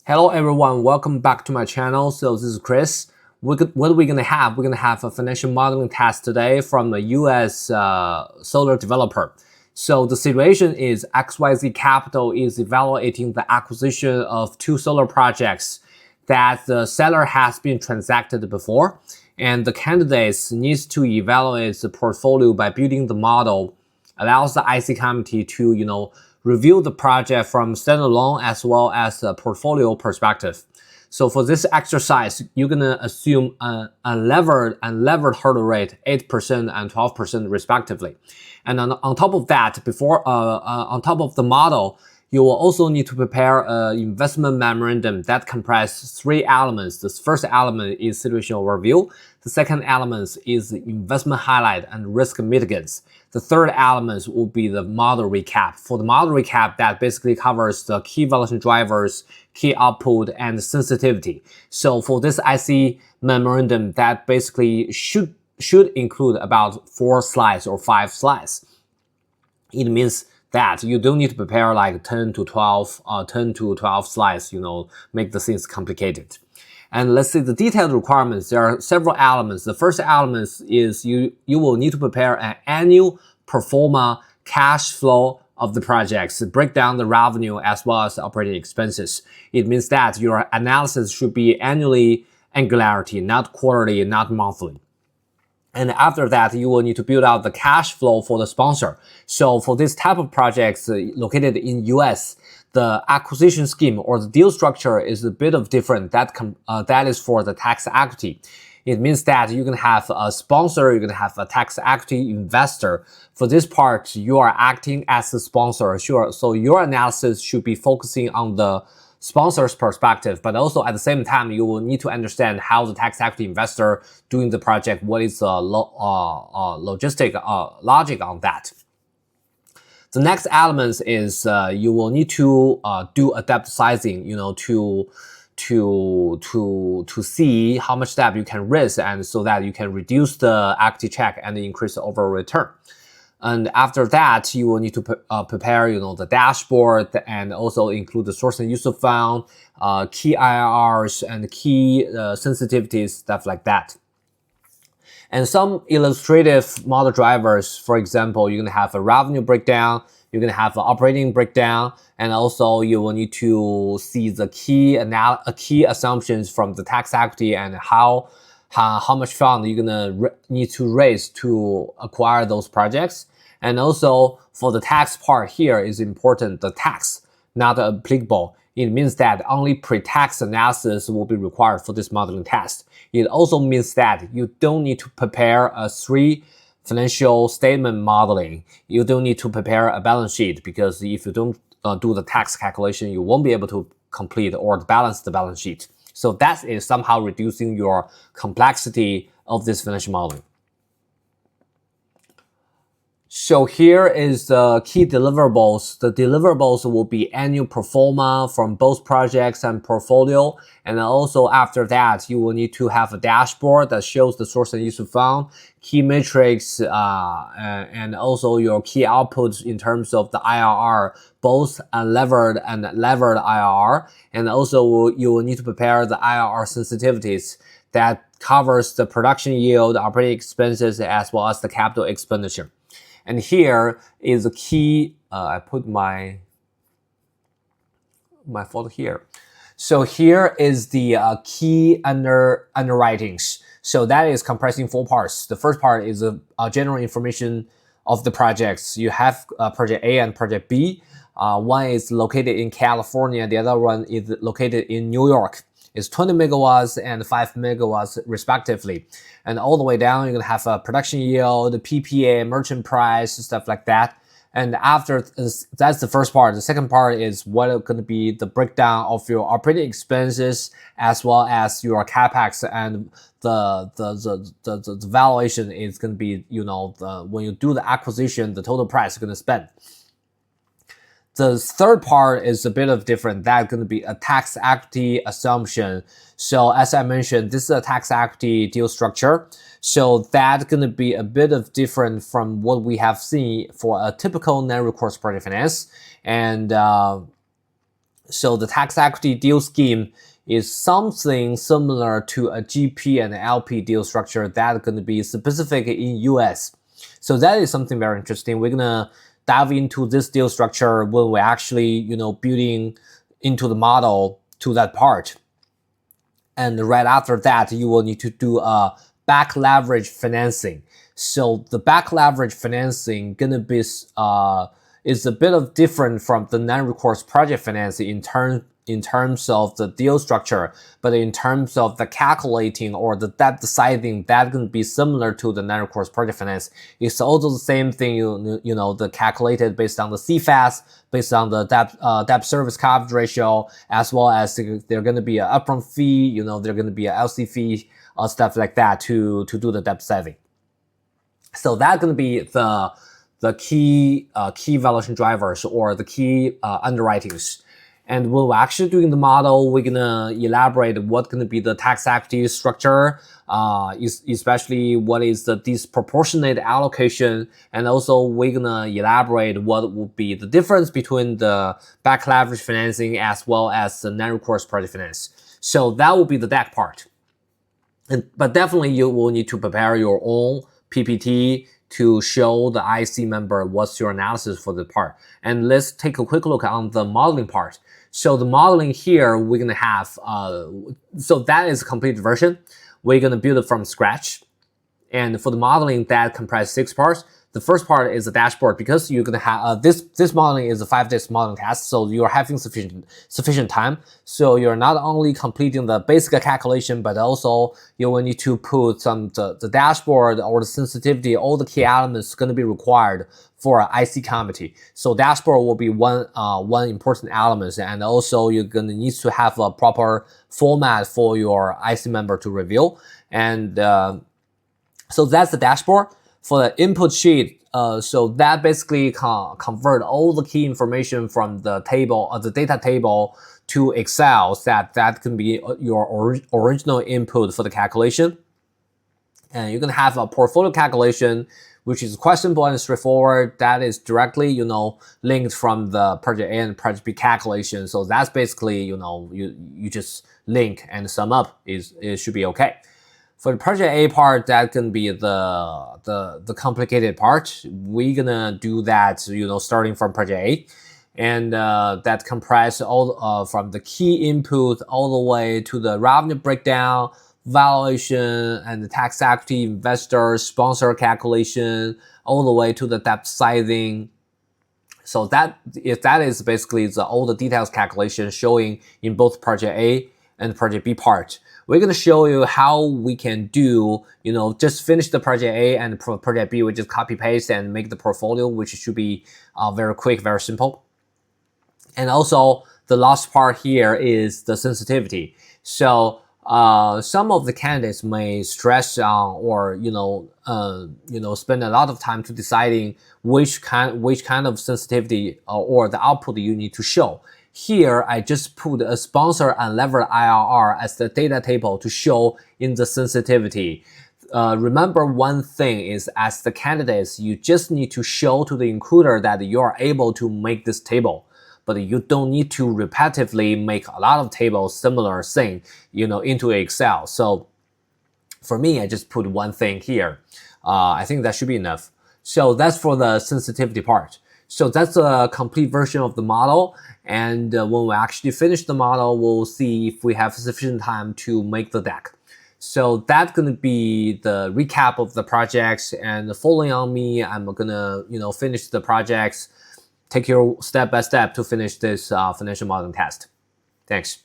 Hello everyone, welcome back to my channel. So this is Chris. What are we gonna have? We're gonna have a financial modeling test today from a US solar developer. So the situation is XYZ Capital is evaluating the acquisition of two solar projects that the seller has been transacted before, and the candidates needs to evaluate the portfolio by building the model, allows the IC committee to review the project from standalone as well as a portfolio perspective. So for this exercise, you're gonna assume a levered and levered hurdle rate 8% and 12% respectively. And on top of that, on top of the model, you will also need to prepare an investment memorandum that comprises three elements. The first element is situation overview. The second element is the investment highlight and risk mitigants. The third element will be the model recap. For the model recap, that basically covers the key valuation drivers, key output, and sensitivity. So for this IC memorandum, that basically should include about 4 slides or 5 slides. It means that you don't need to prepare like 10 to 12 slides, make the things complicated. And let's see the detailed requirements. There are several elements. The first element is you will need to prepare an annual pro forma cash flow of the projects, break down the revenue as well as operating expenses. It means that your analysis should be annually angularity, not quarterly, not monthly. And after that, you will need to build out the cash flow for the sponsor. So for this type of projects located in US, the acquisition scheme or the deal structure is a bit of different. That is for the tax equity. It means that you can have a sponsor, you can have a tax equity investor. For this part, you are acting as the sponsor. Sure. So your analysis should be focusing on the sponsor's perspective, but also at the same time, you will need to understand how the tax equity investor doing the project, what is the logic on that. The next element is you will need to do a depth sizing, to see how much debt you can raise, and so that you can reduce the equity check and increase the overall return. And after that, you will need to prepare, the dashboard and also include the source and use of fund, key IRRs and key sensitivities, stuff like that. And some illustrative model drivers, for example, you're gonna have a revenue breakdown, you're gonna have an operating breakdown, and also you will need to see the key assumptions from the tax equity and how much fund you're gonna need to raise to acquire those projects. And also for the tax part here is important, the tax not applicable. It means that only pre-tax analysis will be required for this modeling test. It also means that you don't need to prepare a 3 financial statement modeling. You don't need to prepare a balance sheet, because if you don't do the tax calculation, you won't be able to complete or balance the balance sheet. So that is somehow reducing your complexity of this financial modeling. So here is the key deliverables. The deliverables will be annual pro forma from both projects and portfolio. And also after that, you will need to have a dashboard that shows the source and use of fund, key metrics, and also your key outputs in terms of the IRR, both unlevered and levered IRR. And also you will need to prepare the IRR sensitivities that covers the production yield, operating expenses, as well as the capital expenditure. And here is the key, I put my photo here. So here is the key underwritings. So that is comprising 4 parts. The first part is a general information of the projects. You have project A and project B. One is located in California. The other one is located in New York. It's 20 megawatts and 5 megawatts respectively. And all the way down, you're gonna have a production yield, PPA, merchant price, stuff like that. And after, that's the first part. The second part is what is gonna be the breakdown of your operating expenses as well as your capex, and the valuation is gonna be, when you do the acquisition, the total price you're gonna spend. The third part is a bit of different. That's going to be a tax equity assumption. So as I mentioned, this is a tax equity deal structure. So that's going to be a bit of different from what we have seen for a typical non-recourse project finance. And So the tax equity deal scheme is something similar to a GP and LP deal structure that's going to be specific in US. So that is something very interesting. We're going to dive into this deal structure when we're actually, building into the model to that part. And right after that, you will need to do a back leverage financing. So the back leverage financing gonna be is a bit of different from the non-recourse project financing in terms of the deal structure, but in terms of the calculating or the debt deciding, that can be similar to the non-recourse project finance. It's also the same thing, the calculated based on the CFAS, based on the debt service coverage ratio, as well as there's going to be an upfront fee, there's going to be an LC fee, stuff like that to do the debt saving. So that's going to be the key valuation drivers or the key underwritings. And when we're actually doing the model, we're gonna elaborate what's gonna be the tax equity structure, especially what is the disproportionate allocation, and also we're gonna elaborate what would be the difference between the back leverage financing as well as the non-recourse project finance. So that will be the deck part. But definitely you will need to prepare your own PPT to show the IC member what's your analysis for the part. And let's take a quick look on the modeling part. So the modeling here, we're gonna have, so that is a complete version. We're gonna build it from scratch. And for the modeling, that comprises 6 parts. The first part is the dashboard, because you're gonna have this modeling is a 5-day modeling task, so you're having sufficient time. So you're not only completing the basic calculation, but also you will need to put the dashboard or the sensitivity, all the key elements going to be required for an IC committee. So dashboard will be one important element, and also you're gonna need to have a proper format for your IC member to review. And so that's the dashboard. For the input sheet, so that basically convert all the key information from the table, the data table, to Excel. That can be your original input for the calculation. And you're gonna have a portfolio calculation, which is questionable and straightforward. That is directly, linked from the project A and project B calculation. So that's basically, you just link and sum up. It should be okay. For the project A part, that can be the complicated part. We're gonna do that, starting from project A, and that comprise all from the key input all the way to the revenue breakdown, valuation, and the tax equity, investor, sponsor calculation, all the way to the debt sizing. So that is basically all the details calculation showing in both project A and project B part. We're going to show you how we can do, just finish the project A and project B, we just copy paste and make the portfolio, which should be very quick, very simple. And also the last part here is the sensitivity. So some of the candidates may stress on or spend a lot of time to deciding which kind of sensitivity or the output you need to show. Here, I just put a sponsor unlevered IRR as the data table to show in the sensitivity. Remember one thing is, as the candidates, you just need to show to the includer that you are able to make this table, but you don't need to repetitively make a lot of tables similar thing, into Excel. So for me, I just put one thing here. I think that should be enough. So that's for the sensitivity part. So that's a complete version of the model. And when we actually finish the model, we'll see if we have sufficient time to make the deck. So that's going to be the recap of the projects. And following on me, I'm going to, finish the projects, take you step by step to finish this financial modeling test. Thanks.